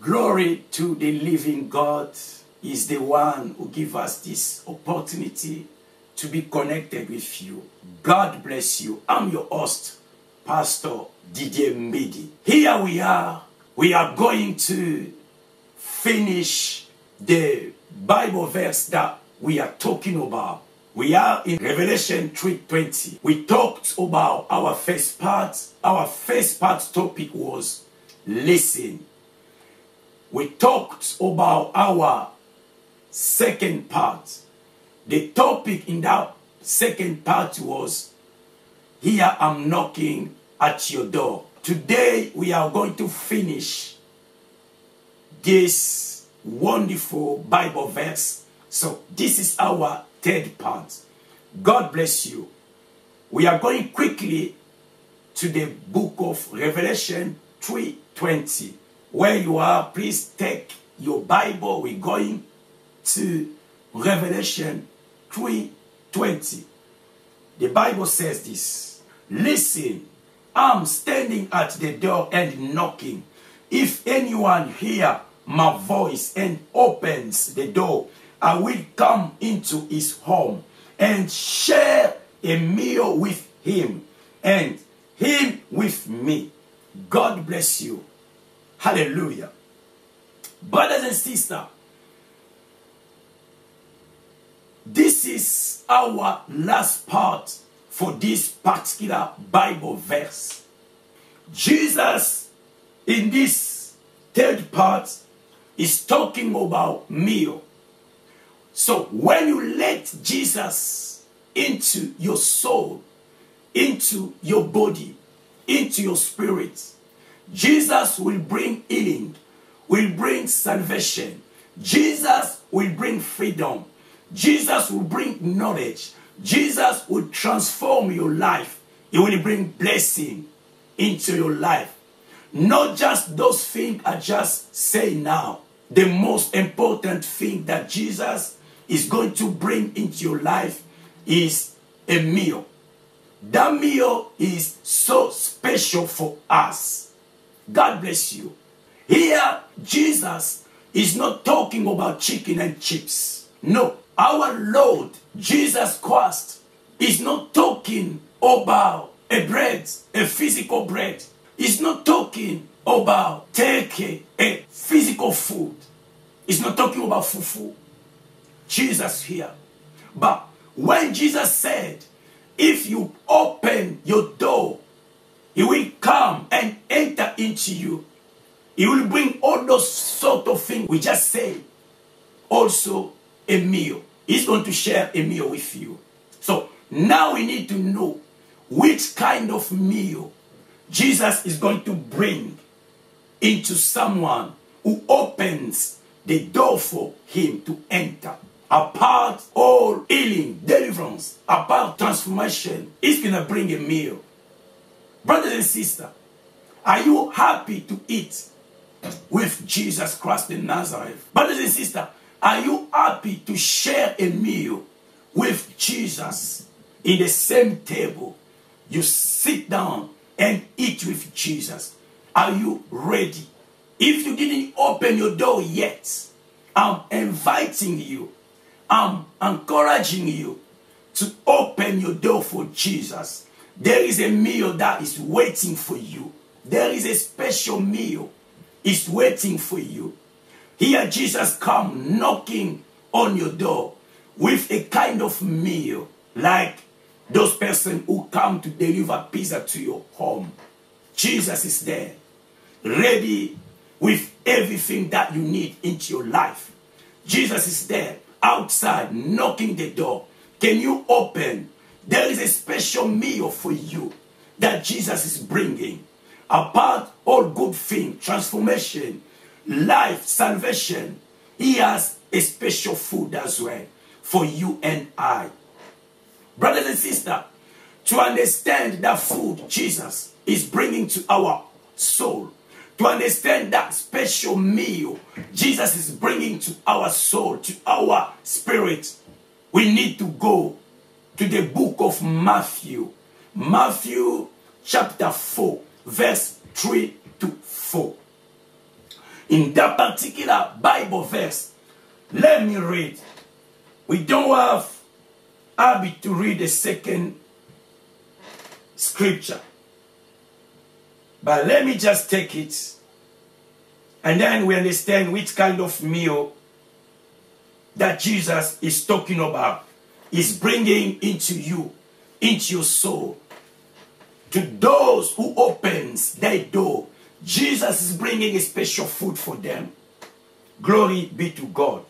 Glory to the living God. Is the one who gives us this opportunity to be connected with you. God bless you. I'm your host, Pastor Didier Mbidi. Here we are. We are going to finish the Bible verse that we are talking about. We are in Revelation 3:20. We talked about our first part. Our first part topic was listen. We talked about our second part. The topic in that second part was, here I'm knocking at your door. Today we are going to finish this wonderful Bible verse. So this is our third part. God bless you. We are going quickly to the book of Revelation 3:20. Where you are, please take your Bible. We're going to Revelation 3:20. The Bible says this. Listen, I'm standing at the door and knocking. If anyone hear my voice and opens the door, I will come into his home and share a meal with him and him with me. God bless you. Hallelujah. Brothers and sisters, this is our last part for this particular Bible verse. Jesus, in this third part, is talking about meal. So when you let Jesus into your soul, into your body, into your spirit, Jesus will bring healing, will bring salvation. Jesus will bring freedom. Jesus will bring knowledge. Jesus will transform your life. He will bring blessing into your life. Not just those things I just say now. The most important thing that Jesus is going to bring into your life is a meal. That meal is so special for us. God bless you. Here, Jesus is not talking about chicken and chips. No. Our Lord Jesus Christ is not talking about a bread, a physical bread. He's not talking about take a physical food. He's not talking about fufu. Jesus here. But when Jesus said, if you open your door, he will come and enter into you. He will bring all those sort of things we just said. Also a meal. He's going to share a meal with you. So now we need to know which kind of meal Jesus is going to bring into someone who opens the door for him to enter. Apart all healing, deliverance, apart transformation, he's going to bring a meal. Brothers and sisters, are you happy to eat with Jesus Christ in Nazareth? Brothers and sisters, are you happy to share a meal with Jesus in the same table? You sit down and eat with Jesus. Are you ready? If you didn't open your door yet, I'm inviting you. I'm encouraging you to open your door for Jesus. There is a meal that is waiting for you. There is a special meal is waiting for you. Here Jesus come knocking on your door with a kind of meal, like those persons who come to deliver pizza to your home. Jesus is there, ready with everything that you need into your life. Jesus is there, outside, knocking the door. Can you open? There is a special meal for you that Jesus is bringing. Apart all good things, transformation, life, salvation, he has a special food as well for you and I. Brothers and sisters, to understand that food Jesus is bringing to our soul, to understand that special meal Jesus is bringing to our soul, to our spirit, we need to go to the book of Matthew. Matthew chapter 4, verse 3 to 4. In that particular Bible verse, let me read. We don't have habit to read the second scripture. But let me just take it. And then we understand which kind of meal that Jesus is talking about. Is bringing into you, into your soul. To those who opens their door, Jesus is bringing a special food for them. Glory be to God.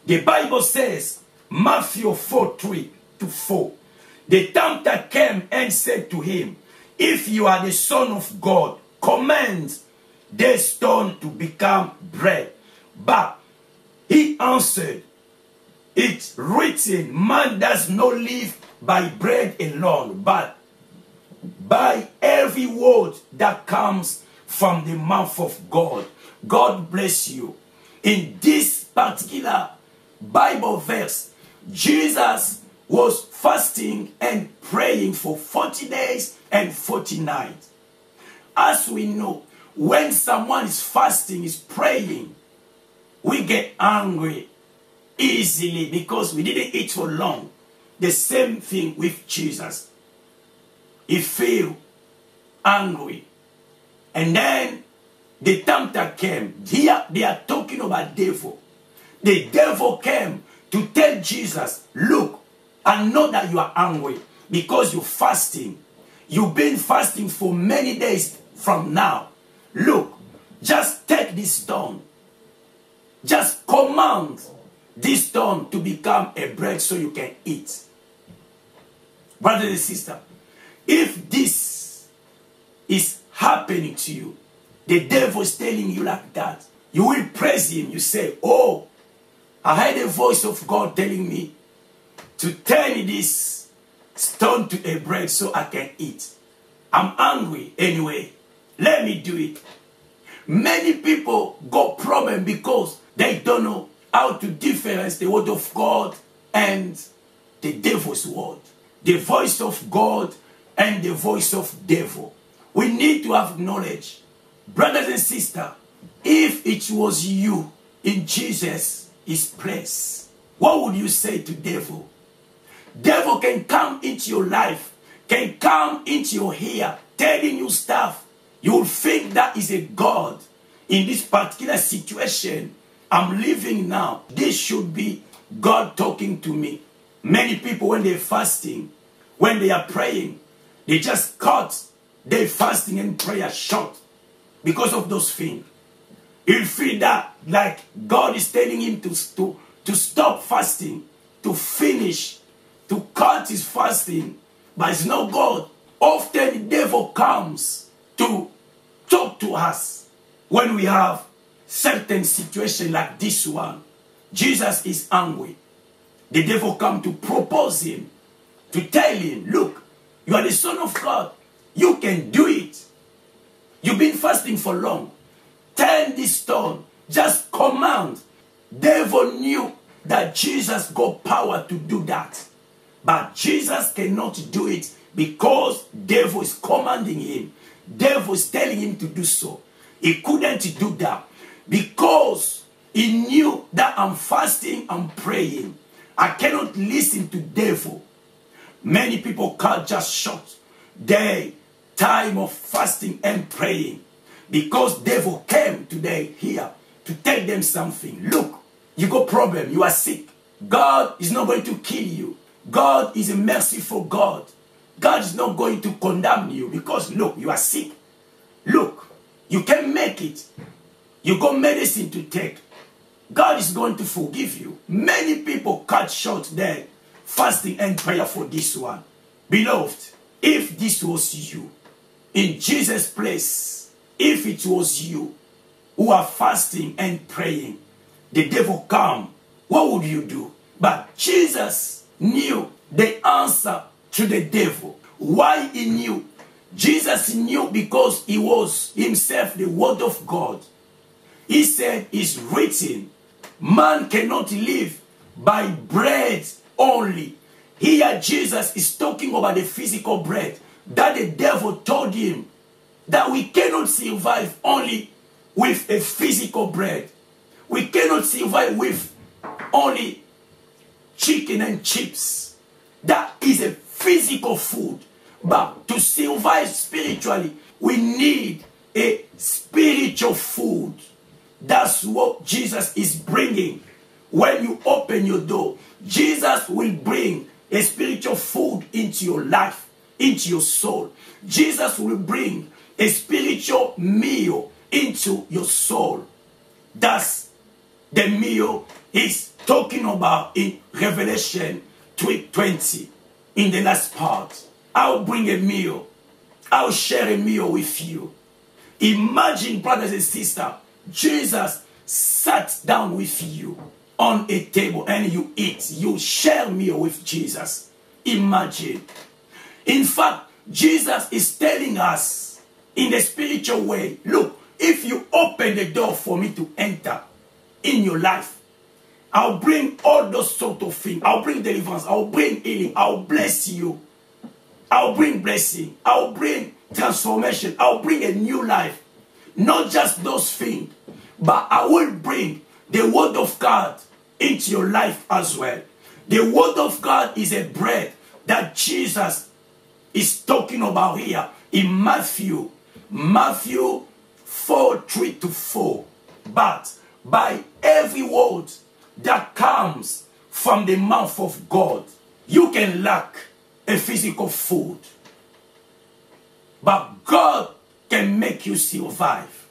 The Bible says, Matthew 4:3-4, the tempter came and said to him, if you are the Son of God, command this stone to become bread. But he answered, it's written, man does not live by bread alone, but by every word that comes from the mouth of God. God bless you. In this particular Bible verse, Jesus was fasting and praying for 40 days and 40 nights. As we know, when someone is fasting, is praying, we get angry easily because we didn't eat for long. The same thing with Jesus. He feel angry. And then the tempter came. Here they are talking about devil. The devil came to tell Jesus, look, I know that you are angry because you're fasting. You've been fasting for many days from now. Look, just take this stone. Just command this stone to become a bread so you can eat. Brothers and sisters, if this is happening to you, the devil is telling you like that, you will praise him. You say, oh, I heard a voice of God telling me to turn this stone to a bread so I can eat. I'm hungry anyway. Let me do it. Many people got problem because they don't know how to differentiate the word of God and the devil's word. The voice of God and the voice of devil. We need to have knowledge. Brothers and sisters, if it was you in Jesus' place, what would you say to devil? Devil can come into your life, can come into your ear, telling you stuff. You will think that is a God. In this particular situation I'm living now, this should be God talking to me. Many people, when they're fasting, when they are praying, they just cut their fasting and prayer short because of those things. He'll feel that like God is telling him to stop fasting, to finish, to cut his fasting. But it's not God. Often the devil comes to talk to us when we have certain situation like this one. Jesus is angry. The devil come to propose him, to tell him, look, you are the Son of God. You can do it. You've been fasting for long. Turn this stone. Just command. Devil knew that Jesus got power to do that. But Jesus cannot do it because devil is commanding him. Devil is telling him to do so. He couldn't do that because he knew that I'm fasting, I'm praying. I cannot listen to devil. Many people cut just short their time of fasting and praying because devil came today here to tell them something. Look, you got problem, you are sick. God is not going to kill you. God is a merciful God. God is not going to condemn you because look, you are sick. Look, you can make it. You got medicine to take. God is going to forgive you. Many people cut short their fasting and prayer for this one. Beloved, if this was you, in Jesus' place, if it was you who are fasting and praying, the devil come, what would you do? But Jesus knew the answer to the devil. Why he knew? Jesus knew because he was himself the word of God. He said, it's written, man cannot live by bread only. Here Jesus is talking about the physical bread that the devil told him that we cannot survive only with a physical bread. We cannot survive with only chicken and chips. That is a physical food. But to survive spiritually, we need a spiritual food. That's what Jesus is bringing. When you open your door, Jesus will bring a spiritual food into your life, into your soul. Jesus will bring a spiritual meal into your soul. That's the meal he's talking about in Revelation 3:20. In the last part, I'll bring a meal. I'll share a meal with you. Imagine, brothers and sisters, Jesus sat down with you on a table and you eat. You share meal with Jesus. Imagine. In fact, Jesus is telling us in the spiritual way, look, if you open the door for me to enter in your life, I'll bring all those sort of things. I'll bring deliverance. I'll bring healing. I'll bless you. I'll bring blessing. I'll bring transformation. I'll bring a new life. Not just those things, but I will bring the word of God into your life as well. The word of God is a bread that Jesus is talking about here in Matthew 4:3-4. But by every word that comes from the mouth of God, you can lack a physical food, but God can make you survive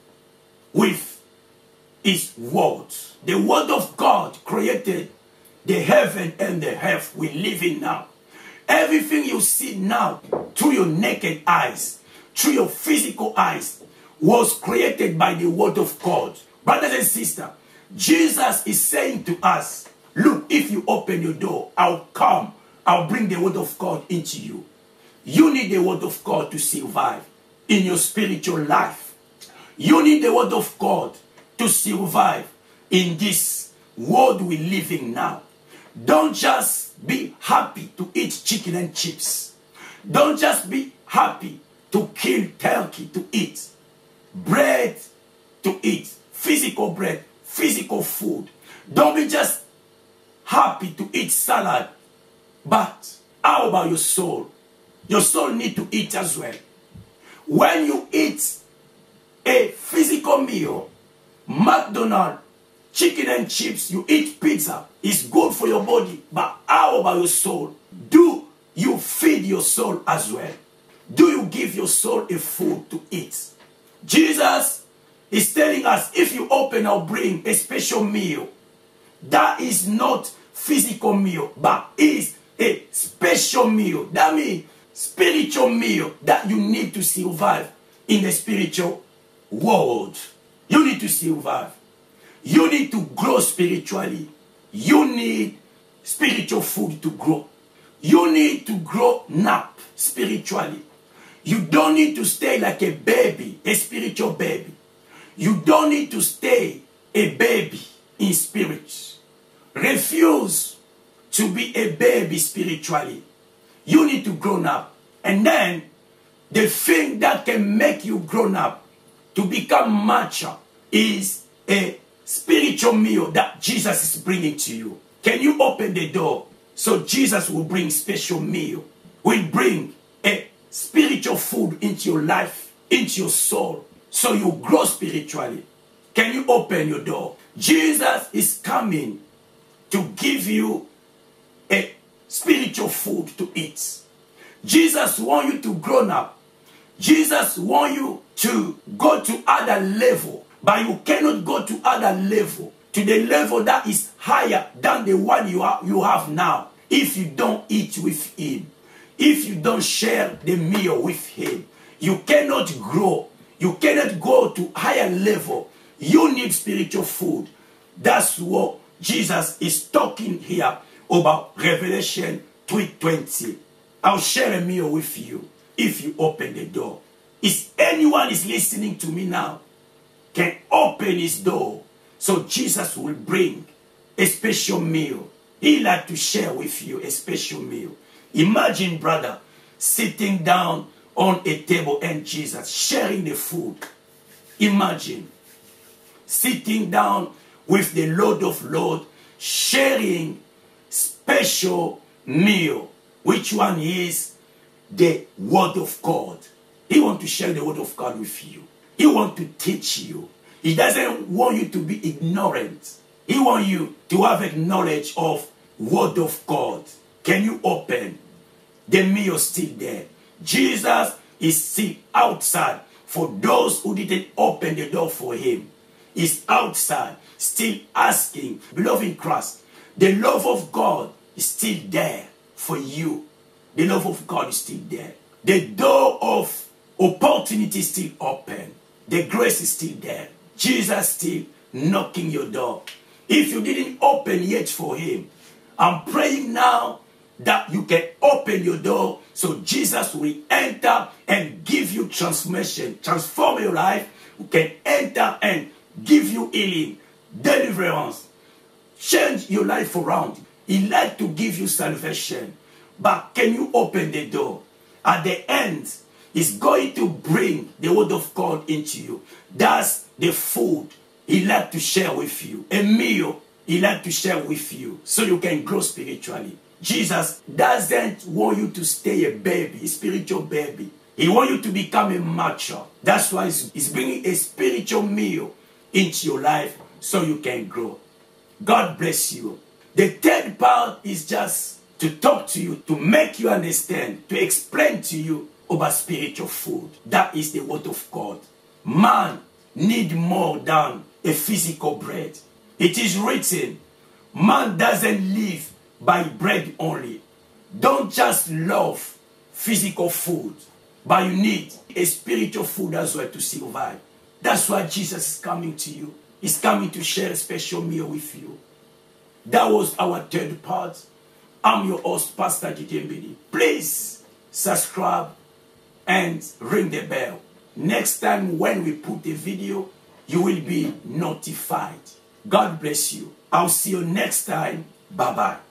with his word. The word of God created the heaven and the earth we live in now. Everything you see now through your naked eyes, through your physical eyes, was created by the word of God. Brothers and sisters, Jesus is saying to us, look, if you open your door, I'll come. I'll bring the word of God into you. You need the word of God to survive in your spiritual life. You need the word of God to survive in this world we live in now. Don't just be happy to eat chicken and chips. Don't just be happy to kill turkey to eat. Bread to eat. Physical bread. Physical food. Don't be just happy to eat salad. But how about your soul? Your soul needs to eat as well. When you eat a physical meal, McDonald's, chicken and chips, you eat pizza, it's good for your body. But how about your soul? Do you feed your soul as well? Do you give your soul a food to eat? Jesus is telling us, if you open, I'll bring a special meal. That is not physical meal, but is a special meal. That means spiritual meal that you need to survive in the spiritual world. You need to survive. You need to grow spiritually. You need spiritual food to grow. You need to grow up spiritually. You don't need to stay like a baby, a spiritual baby. You don't need to stay a baby in spirit. Refuse to be a baby spiritually. You need to grow up. And then the thing that can make you grown up to become mature is a spiritual meal that Jesus is bringing to you. Can you open the door so Jesus will bring special meal? Will bring a spiritual food into your life, into your soul, so you grow spiritually. Can you open your door? Jesus is coming to give you a spiritual food to eat. Jesus wants you to grow up. Jesus wants you to go to other level. But you cannot go to other level, to the level that is higher than the one you have now, if you don't eat with him. If you don't share the meal with him, you cannot grow. You cannot go to higher level. You need spiritual food. That's what Jesus is talking here about Revelation 3:20. I'll share a meal with you if you open the door. If anyone is listening to me now, can open his door, so Jesus will bring a special meal. He like to share with you a special meal. Imagine, brother, sitting down on a table and Jesus sharing the food. Imagine. sitting down with the Lord of Lords, sharing special meal. Which one is the Word of God? He wants to share the Word of God with you. He wants to teach you. He doesn't want you to be ignorant. He wants you to have a knowledge of Word of God. Can you open? The meal still there. Jesus is still outside. For those who didn't open the door for him, he's outside, still asking. Beloved in Christ, the love of God is still there for you. The love of God is still there. The door of opportunity is still open. The grace is still there. Jesus still knocking your door. If you didn't open yet for him, I'm praying now that you can open your door so Jesus will enter and give you transformation, transform your life. You can enter and give you healing, deliverance, change your life around. He like to give you salvation, but can you open the door? At the end, he's going to bring the Word of God into you. That's the food he like to share with you, a meal he like to share with you so you can grow spiritually. Jesus doesn't want you to stay a baby, a spiritual baby. He wants you to become a mature. That's why he's bringing a spiritual meal into your life so you can grow. God bless you. The third part is just to talk to you, to make you understand, to explain to you about spiritual food. That is the Word of God. Man needs more than a physical bread. It is written, man doesn't live by bread only. Don't just love physical food, but you need a spiritual food as well to survive. That's why Jesus is coming to you. He's coming to share a special meal with you. That was our third part. I'm your host, Pastor Didembele. Please subscribe and ring the bell. Next time when we put the video, you will be notified. God bless you. I'll see you next time. Bye-bye.